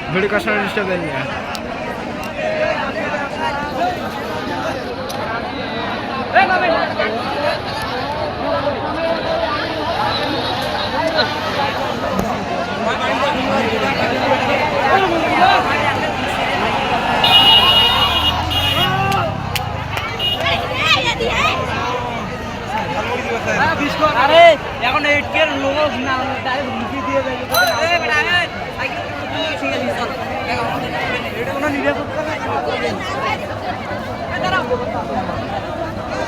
video का सारा disturb नहीं है আরে এখন 8 কে লোক না ডাইরেক্ট মুখি দিয়ে দেয় এ বেটা সাইকেল ঠিক আছে চল এটা কোনো নিরাপত্তা নাই দাঁড়াও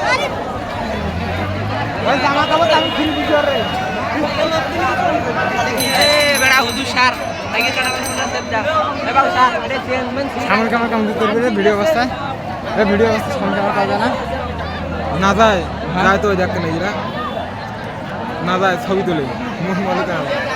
আরে ওই জামা কাপড় আমি খুলে দিছি রে এ বেটা হুজুর স্যার সাইকেল চালানোর জন্য সেট যা এ বাবু স্যার এটা চেয়ারম্যান সামনে ক্যামেরা কাম করবে রে ভিডিও অবস্থায় এই ভিডিও অবস্থায় সামনে ক্যামেরা কাজ না না যায় যায় তো দেখতে নেই না যায় ছবি তুলে মুখ মনে করে